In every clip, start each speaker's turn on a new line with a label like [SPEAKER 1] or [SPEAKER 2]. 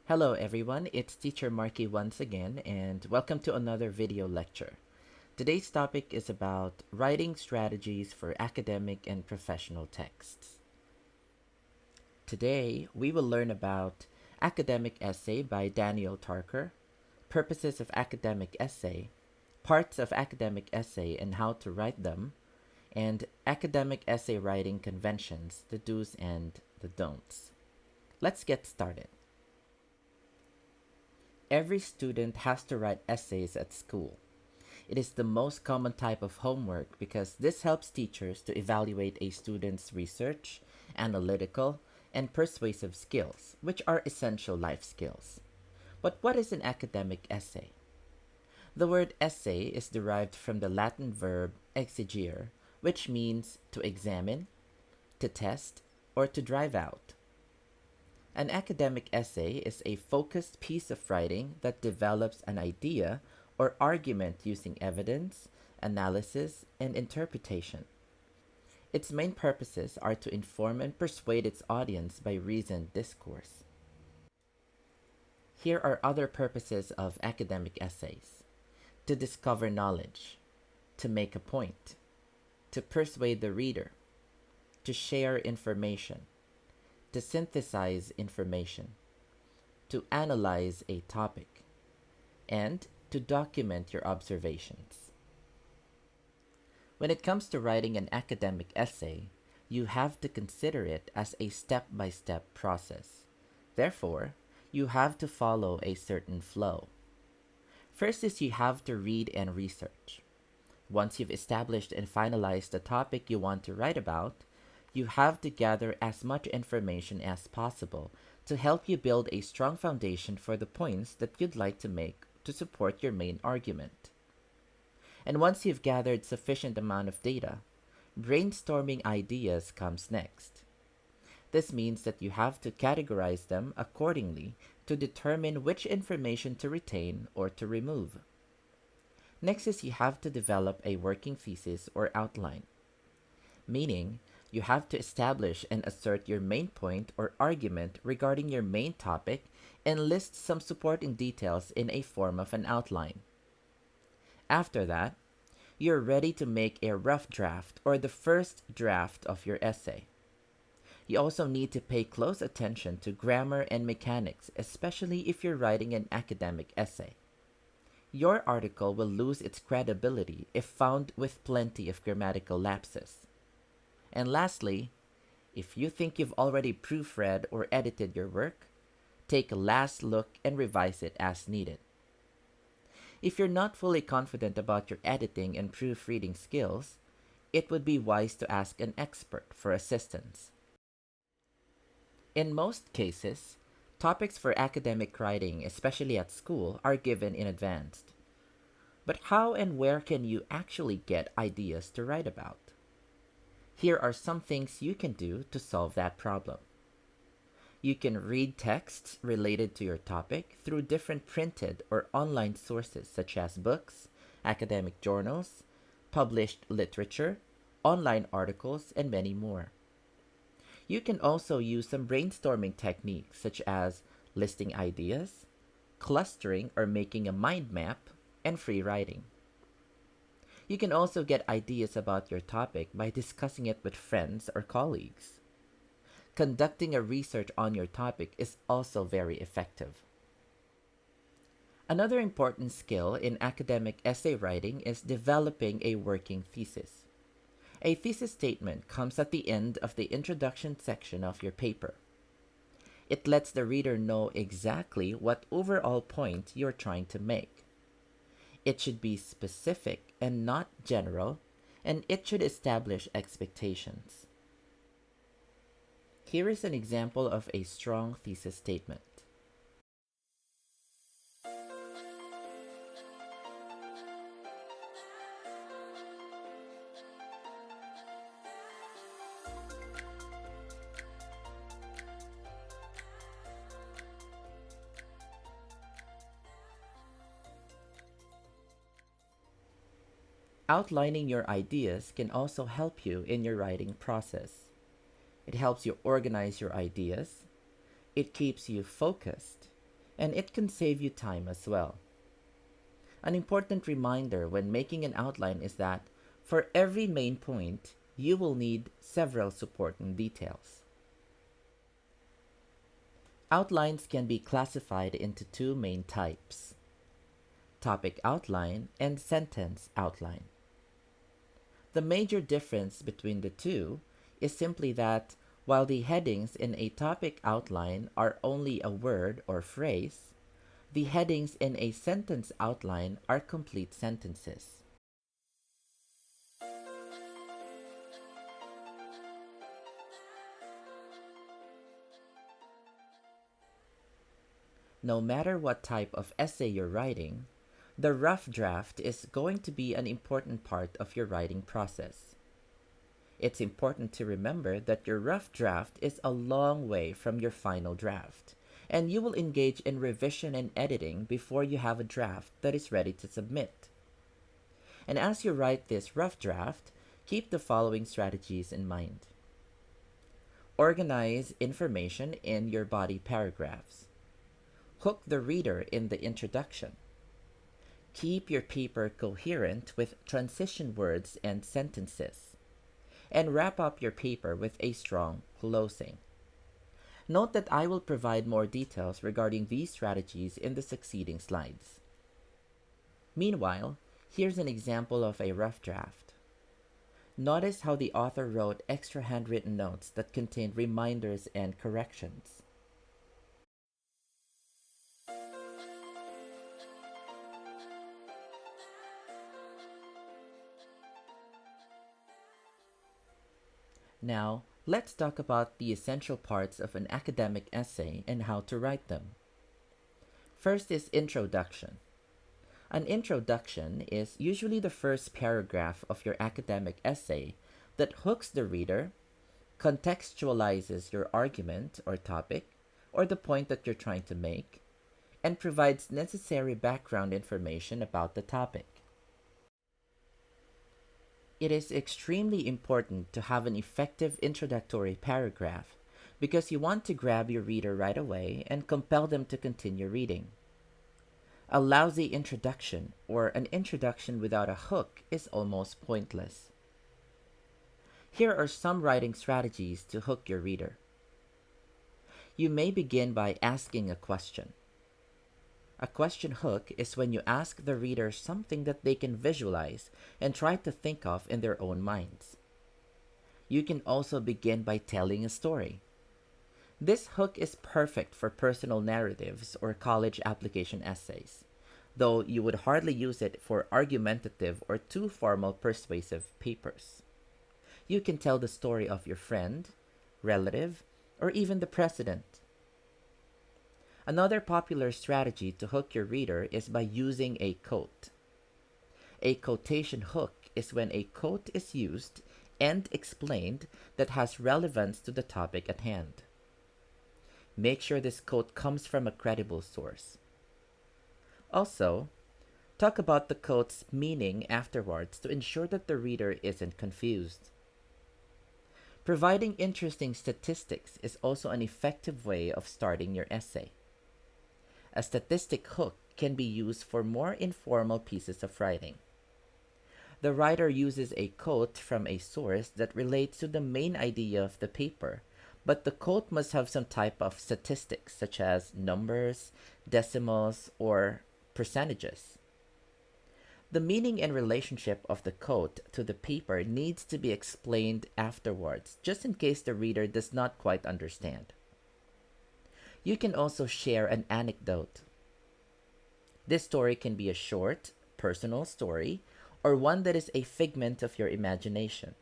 [SPEAKER 1] Hello everyone, it's teacher Markee once again, and welcome to another video lecture. Today's topic is about writing strategies for academic and professional texts. Today, we will learn about Academic Essay by Daniel Tarker, Purposes of Academic Essay, Parts of Academic Essay and how to write them, and Academic Essay Writing Conventions, the do's and the don'ts. Let's get started. Every student has to write essays at school. It is the most common type of homework because this helps teachers to evaluate a student's research, analytical, and persuasive skills, which are essential life skills. But what is an academic essay? The word essay is derived from the Latin verb exegere, which means to examine, to test, or to drive out. An academic essay is a focused piece of writing that develops an idea or argument using evidence, analysis, and interpretation. Its main purposes are to inform and persuade its audience by reasoned discourse. Here are other purposes of academic essays: to discover knowledge, to make a point, to persuade the reader, to share information, to synthesize information, to analyze a topic, and to document your observations. When it comes to writing an academic essay, you have to consider it as a step-by-step process. Therefore, you have to follow a certain flow. First is you have to read and research. Once you've established and finalized the topic you want to write about, you have to gather as much information as possible to help you build a strong foundation for the points that you'd like to make to support your main argument. And once you've gathered sufficient amount of data, brainstorming ideas comes next. This means that you have to categorize them accordingly to determine which information to retain or to remove. Next is you have to develop a working thesis or outline, meaning you have to establish and assert your main point or argument regarding your main topic and list some supporting details in a form of an outline. After that, you're ready to make a rough draft or the first draft of your essay. You also need to pay close attention to grammar and mechanics, especially if you're writing an academic essay. Your article will lose its credibility if found with plenty of grammatical lapses. And lastly, if you think you've already proofread or edited your work, take a last look and revise it as needed. If you're not fully confident about your editing and proofreading skills, it would be wise to ask an expert for assistance. In most cases, topics for academic writing, especially at school, are given in advance. But how and where can you actually get ideas to write about? Here are some things you can do to solve that problem. You can read texts related to your topic through different printed or online sources such as books, academic journals, published literature, online articles, and many more. You can also use some brainstorming techniques such as listing ideas, clustering or making a mind map, and free writing. You can also get ideas about your topic by discussing it with friends or colleagues. Conducting a research on your topic is also very effective. Another important skill in academic essay writing is developing a working thesis. A thesis statement comes at the end of the introduction section of your paper. It lets the reader know exactly what overall point you're trying to make. It should be specific and not general, and it should establish expectations. Here is an example of a strong thesis statement. Outlining your ideas can also help you in your writing process. It helps you organize your ideas. It keeps you focused. And it can save you time as well. An important reminder when making an outline is that for every main point, you will need several supporting details. Outlines can be classified into two main types: topic outline and sentence outline. The major difference between the two is simply that while the headings in a topic outline are only a word or phrase, the headings in a sentence outline are complete sentences. No matter what type of essay you're writing, the rough draft is going to be an important part of your writing process. It's important to remember that your rough draft is a long way from your final draft, and you will engage in revision and editing before you have a draft that is ready to submit. And as you write this rough draft, keep the following strategies in mind. Organize information in your body paragraphs. Hook the reader in the introduction. Keep your paper coherent with transition words and sentences. And wrap up your paper with a strong closing. Note that I will provide more details regarding these strategies in the succeeding slides. Meanwhile, here's an example of a rough draft. Notice how the author wrote extra handwritten notes that contained reminders and corrections. Now, let's talk about the essential parts of an academic essay and how to write them. First is introduction. An introduction is usually the first paragraph of your academic essay that hooks the reader, contextualizes your argument or topic, or the point that you're trying to make, and provides necessary background information about the topic. It is extremely important to have an effective introductory paragraph because you want to grab your reader right away and compel them to continue reading. A lousy introduction or an introduction without a hook is almost pointless. Here are some writing strategies to hook your reader. You may begin by asking a question. A question hook is when you ask the reader something that they can visualize and try to think of in their own minds. You can also begin by telling a story. This hook is perfect for personal narratives or college application essays, though you would hardly use it for argumentative or too formal persuasive papers. You can tell the story of your friend, relative, or even the president. Another popular strategy to hook your reader is by using a quote. A quotation hook is when a quote is used and explained that has relevance to the topic at hand. Make sure this quote comes from a credible source. Also, talk about the quote's meaning afterwards to ensure that the reader isn't confused. Providing interesting statistics is also an effective way of starting your essay. A statistic hook can be used for more informal pieces of writing. The writer uses a quote from a source that relates to the main idea of the paper, but the quote must have some type of statistics such as numbers, decimals, or percentages. The meaning and relationship of the quote to the paper needs to be explained afterwards, just in case the reader does not quite understand. You can also share an anecdote. This story can be a short, personal story, or one that is a figment of your imagination.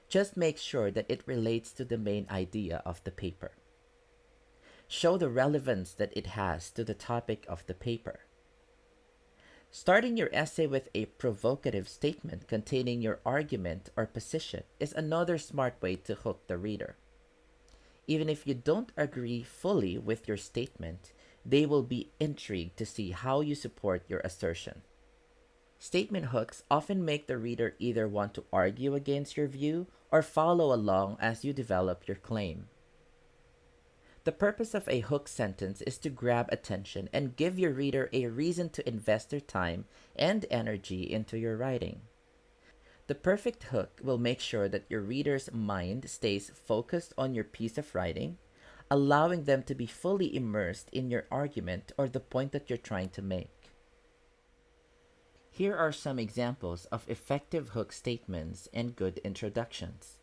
[SPEAKER 1] Just make sure that it relates to the main idea of the paper. Show the relevance that it has to the topic of the paper. Starting your essay with a provocative statement containing your argument or position is another smart way to hook the reader. Even if you don't agree fully with your statement, they will be intrigued to see how you support your assertion. Statement hooks often make the reader either want to argue against your view or follow along as you develop your claim. The The purpose of a hook sentence is to grab attention and give your reader a reason to invest their time and energy into your writing. The perfect hook will make sure that your reader's mind stays focused on your piece of writing, allowing them to be fully immersed in your argument or the point that you're trying to make. Here are some examples of effective hook statements and good introductions.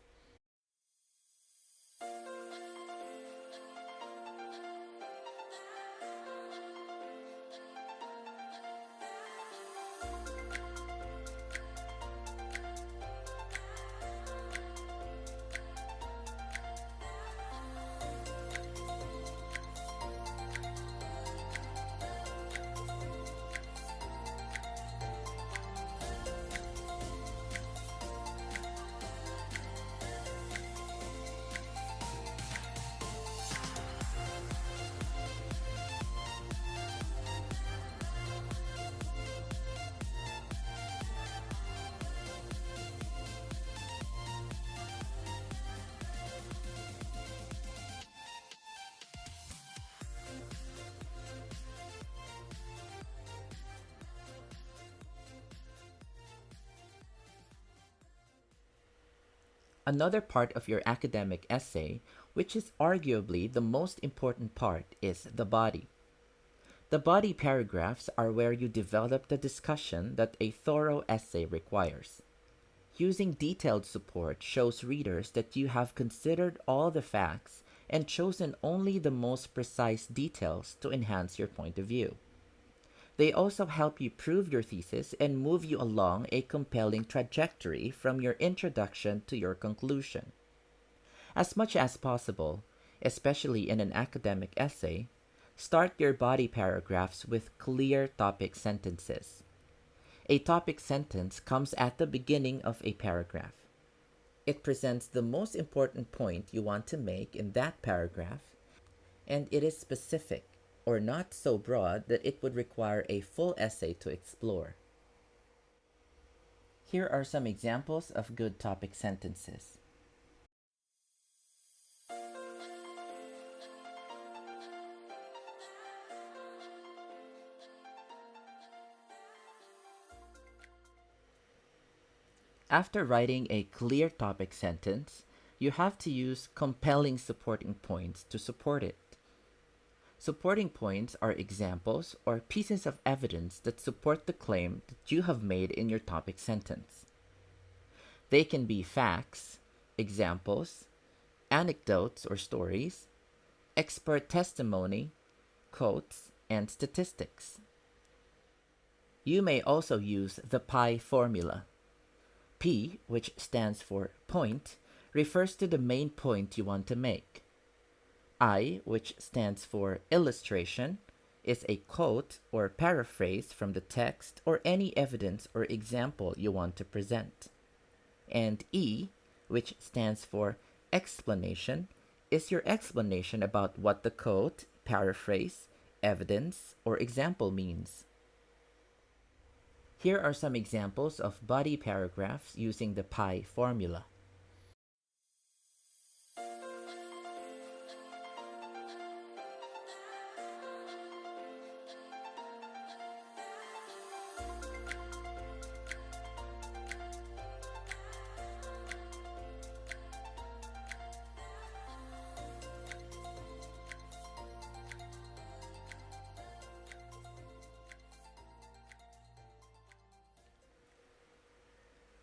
[SPEAKER 1] Another part of your academic essay, which is arguably the most important part, is the body. The body paragraphs are where you develop the discussion that a thorough essay requires. Using detailed support shows readers that you have considered all the facts and chosen only the most precise details to enhance your point of view. They also help you prove your thesis and move you along a compelling trajectory from your introduction to your conclusion. As much as possible, especially in an academic essay, start your body paragraphs with clear topic sentences. A topic sentence comes at the beginning of a paragraph. It presents the most important point you want to make in that paragraph, and it is specific, or not so broad that it would require a full essay to explore. Here are some examples of good topic sentences. After writing a clear topic sentence, you have to use compelling supporting points to support it. Supporting points are examples or pieces of evidence that support the claim that you have made in your topic sentence. They can be facts, examples, anecdotes or stories, expert testimony, quotes, and statistics. You may also use the PI formula. P, which stands for point, refers to the main point you want to make. I, which stands for illustration, is a quote or paraphrase from the text or any evidence or example you want to present. And E, which stands for explanation, is your explanation about what the quote, paraphrase, evidence, or example means. Here are some examples of body paragraphs using the PI formula.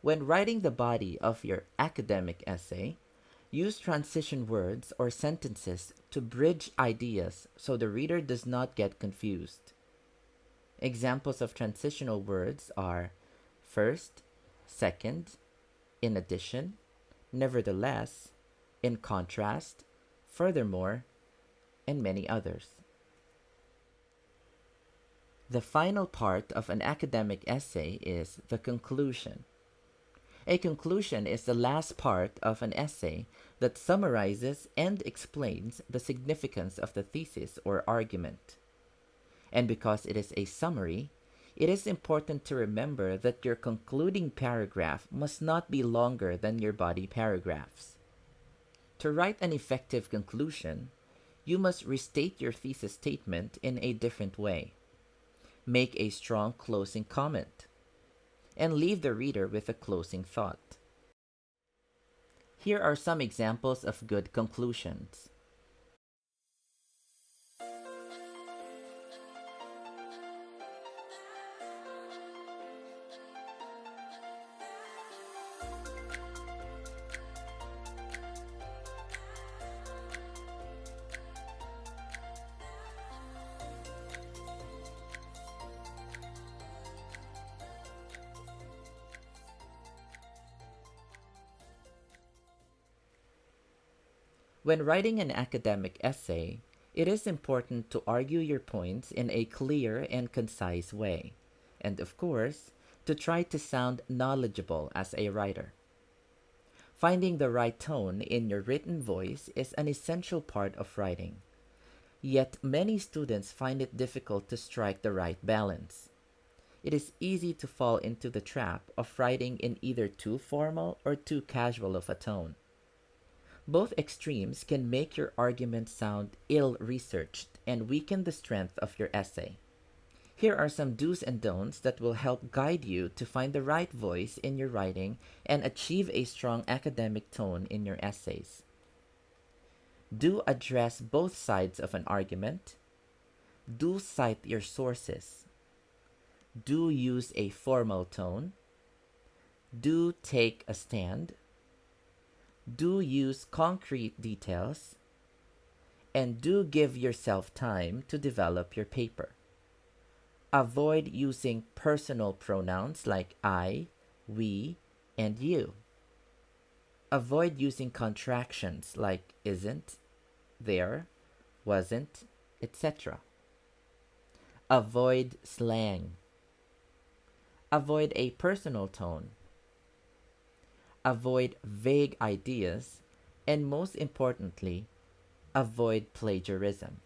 [SPEAKER 1] When writing the body of your academic essay, use transition words or sentences to bridge ideas so the reader does not get confused. Examples of transitional words are first, second, in addition, nevertheless, in contrast, furthermore, and many others. The final part of an academic essay is the conclusion. A conclusion is the last part of an essay that summarizes and explains the significance of the thesis or argument. And because it is a summary, it is important to remember that your concluding paragraph must not be longer than your body paragraphs. To write an effective conclusion, You must restate your thesis statement in a different way. Make a strong closing comment, and leave the reader with a closing thought. Here are some examples of good conclusions. When writing an academic essay, it is important to argue your points in a clear and concise way, and of course, to try to sound knowledgeable as a writer. Finding the right tone in your written voice is an essential part of writing, yet many students find it difficult to strike the right balance. It is easy to fall into the trap of writing in either too formal or too casual of a tone. Both extremes can make your argument sound ill-researched and weaken the strength of your essay. Here are some do's and don'ts that will help guide you to find the right voice in your writing and achieve a strong academic tone in your essays. Do address both sides of an argument. Do cite your sources. Do use a formal tone. Do take a stand. Do use concrete details. And do give yourself time to develop your paper. Avoid using personal pronouns like I, we, and you. Avoid using contractions like isn't, there, wasn't, etc. Avoid slang. Avoid a personal tone. Avoid vague ideas, and most importantly, avoid plagiarism.